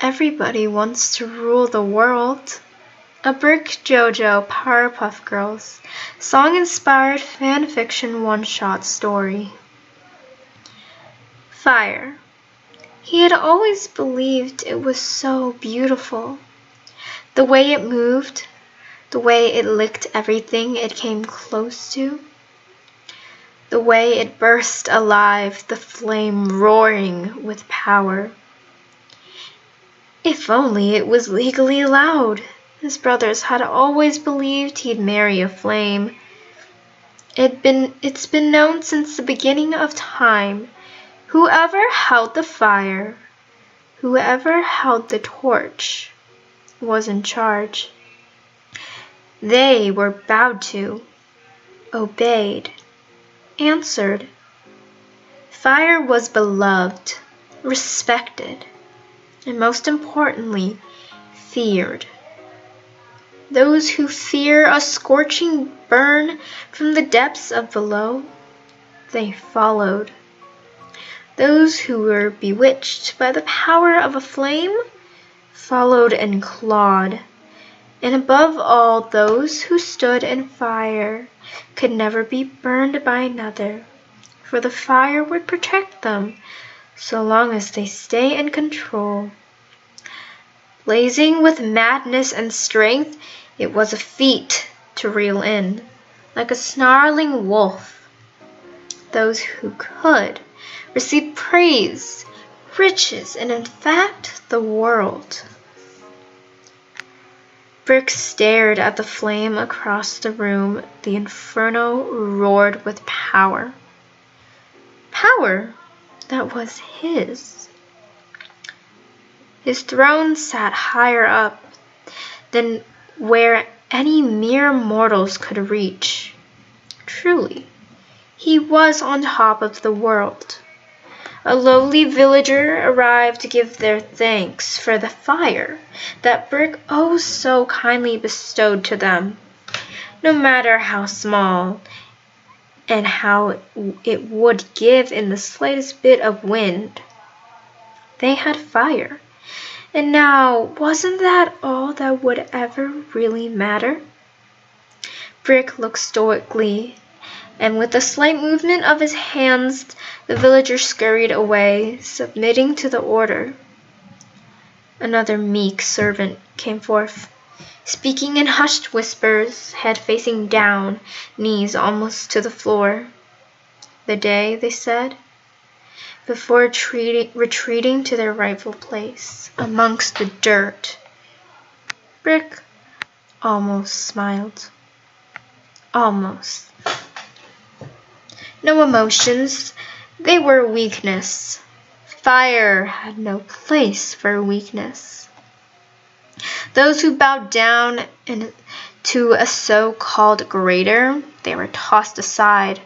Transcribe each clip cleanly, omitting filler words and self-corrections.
Everybody wants to rule the world. A Brick Jojo Powerpuff Girls song-inspired fanfiction one-shot story. Fire. He had always believed it was so beautiful. The way it moved, the way it licked everything it came close to, the way it burst alive, the flame roaring with power. If only it was legally allowed. His brothers had always believed he'd marry a flame. It's been known since the beginning of time. Whoever held the fire, whoever held the torch, was in charge. They were bowed to, obeyed, answered. Fire was beloved, respected, and most importantly, feared. Those who fear a scorching burn from the depths of below, they followed. Those who were bewitched by the power of a flame, followed and clawed. And above all, those who stood in fire could never be burned by another, for the fire would protect them so long as they stay in control. Blazing with madness and strength, it was a feat to reel in, like a snarling wolf. Those who could received praise, riches, and in fact, the world. Brick stared at the flame across the room. The inferno roared with power. Power that was his. His throne sat higher up than where any mere mortals could reach. Truly, he was on top of the world. A lowly villager arrived to give their thanks for the fire that Brick oh so kindly bestowed to them. No matter how small and how it would give in the slightest bit of wind, they had fire. And now, wasn't that all that would ever really matter? Brick looked stoically, and with a slight movement of his hands, the villager scurried away, submitting to the order. Another meek servant came forth, speaking in hushed whispers, head facing down, knees almost to the floor. The day, they said, before retreating to their rightful place amongst the dirt. Brick almost smiled. Almost. No emotions, they were weakness. Fire had no place for weakness. Those who bowed down to a so-called greater, they were tossed aside,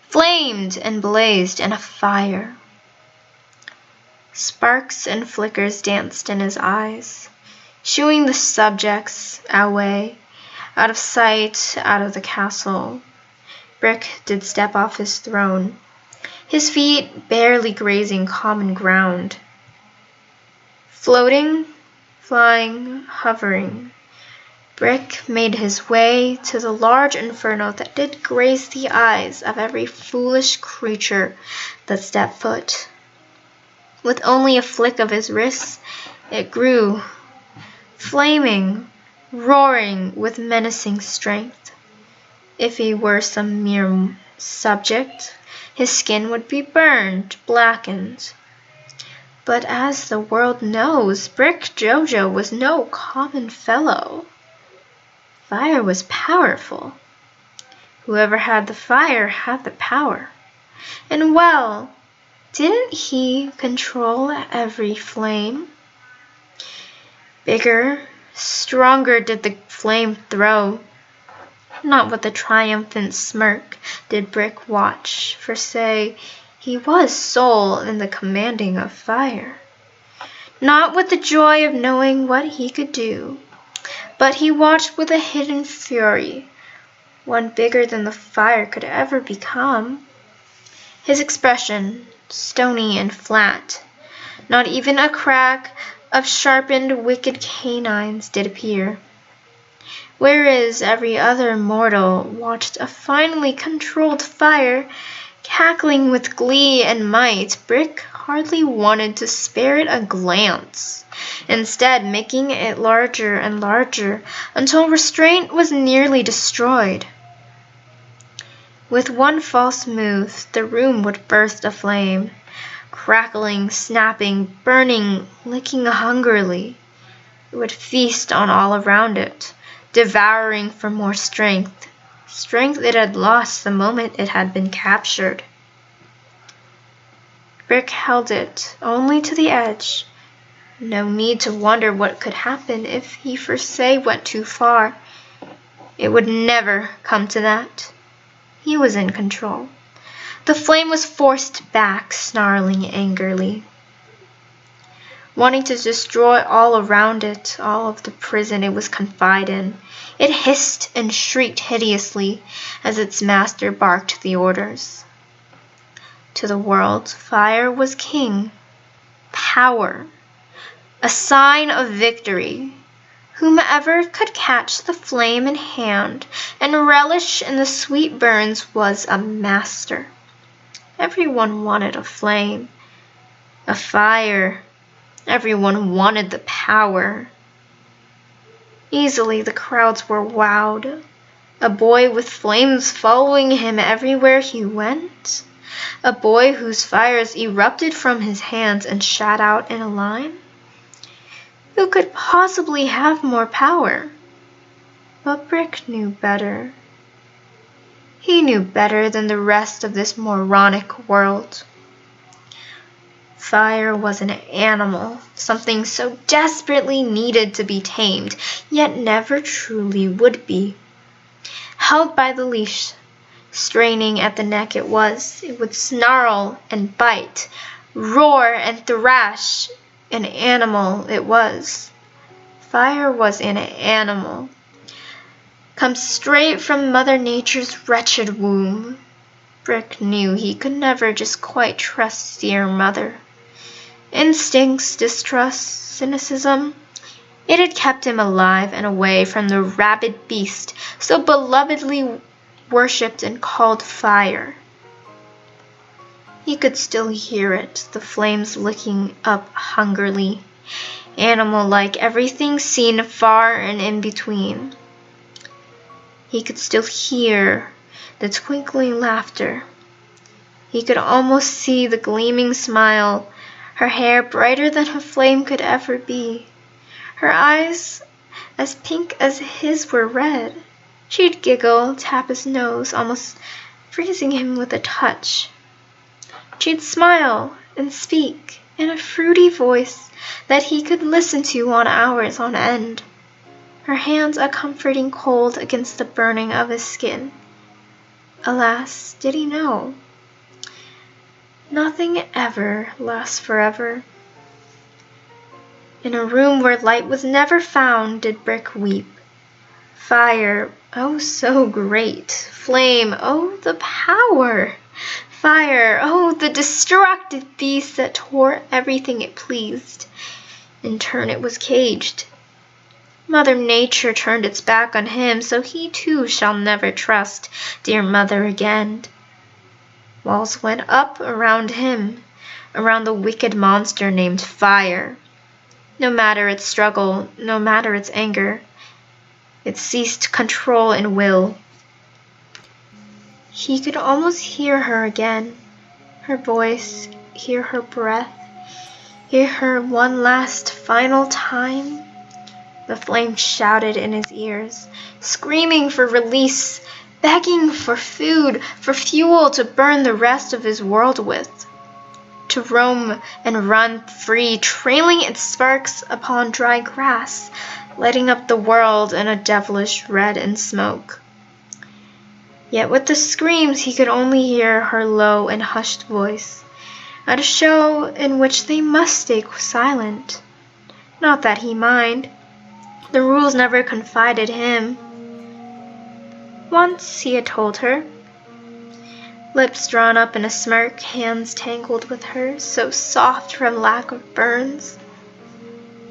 flamed and blazed in a fire. Sparks and flickers danced in his eyes, shooing the subjects away, out of sight, out of the castle. Brick did step off his throne, his feet barely grazing common ground. Floating, flying, hovering, Brick made his way to the large inferno that did graze the eyes of every foolish creature that stepped foot. With only a flick of his wrist, it grew, flaming, roaring with menacing strength. If he were some mere subject, his skin would be burned, blackened. But as the world knows, Brick Jojo was no common fellow. Fire was powerful. Whoever had the fire had the power. And well, didn't he control every flame? Bigger, stronger did the flame throw. Not with a triumphant smirk did Brick watch, for say, he was soul in the commanding of fire. Not with the joy of knowing what he could do, but he watched with a hidden fury, one bigger than the fire could ever become. His expression, stony and flat, not even a crack of sharpened, wicked canines did appear. Whereas every other mortal watched a finely controlled fire cackling with glee and might, Brick hardly wanted to spare it a glance, instead making it larger and larger until restraint was nearly destroyed. With one false move, the room would burst aflame, crackling, snapping, burning, licking hungrily. It would feast on all around it, devouring for more strength it had lost the moment it had been captured. Brick held it only to the edge. No need to wonder what could happen if he for say went too far. It would never come to that. He was in control. The flame was forced back, snarling angrily, wanting to destroy all around it, all of the prison it was confined in. It hissed and shrieked hideously as its master barked the orders. To the world, fire was king, power, a sign of victory. Whomever could catch the flame in hand and relish in the sweet burns was a master. Everyone wanted a flame, a fire. Everyone wanted the power. Easily the crowds were wowed. A boy with flames following him everywhere he went. A boy whose fires erupted from his hands and shot out in a line. Who could possibly have more power? But Brick knew better. He knew better than the rest of this moronic world. Fire was an animal, something so desperately needed to be tamed, yet never truly would be. Held by the leash, straining at the neck it would snarl and bite, roar and thrash. An animal it was. Fire was an animal, come straight from Mother Nature's wretched womb. Brick knew he could never just quite trust dear Mother. Instincts, distrust, cynicism, it had kept him alive and away from the rabid beast so belovedly worshipped and called fire. He could still hear it, the flames licking up hungrily, animal-like, everything seen far and in between. He could still hear the twinkling laughter. He could almost see the gleaming smile, her hair brighter than a flame could ever be, her eyes as pink as his were red. She'd giggle, tap his nose, almost freezing him with a touch. She'd smile and speak in a fruity voice that he could listen to on hours on end, her hands a comforting cold against the burning of his skin. Alas, did he know? Nothing ever lasts forever. In a room where light was never found did Brick weep. Fire, oh so great. Flame, oh the power. Fire, oh the destructive beast that tore everything it pleased. In turn it was caged. Mother Nature turned its back on him, so he too shall never trust dear Mother again. Walls went up around him, around the wicked monster named Fire. No matter its struggle, no matter its anger, it ceased control and will. He could almost hear her again, her voice, hear her breath, hear her one last final time. The flame shouted in his ears, screaming for release, begging for food, for fuel to burn the rest of his world with, to roam and run free, trailing its sparks upon dry grass, lighting up the world in a devilish red and smoke. Yet with the screams he could only hear her low and hushed voice, at a show in which they must stay silent. Not that he mind. The rules never confided him. Once he had told her, lips drawn up in a smirk, hands tangled with hers, so soft from lack of burns.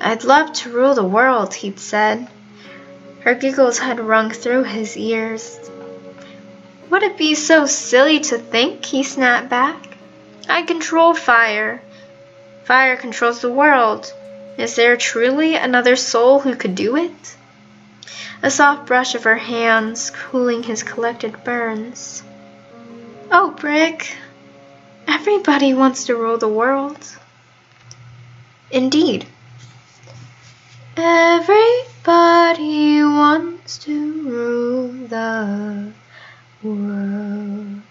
I'd love to rule the world, he'd said. Her giggles had rung through his ears. Would it be so silly to think, he snapped back. I control fire. Fire controls the world. Is there truly another soul who could do it? A soft brush of her hands, cooling his collected burns. Oh, Brick, everybody wants to rule the world. Indeed. Everybody wants to rule the world.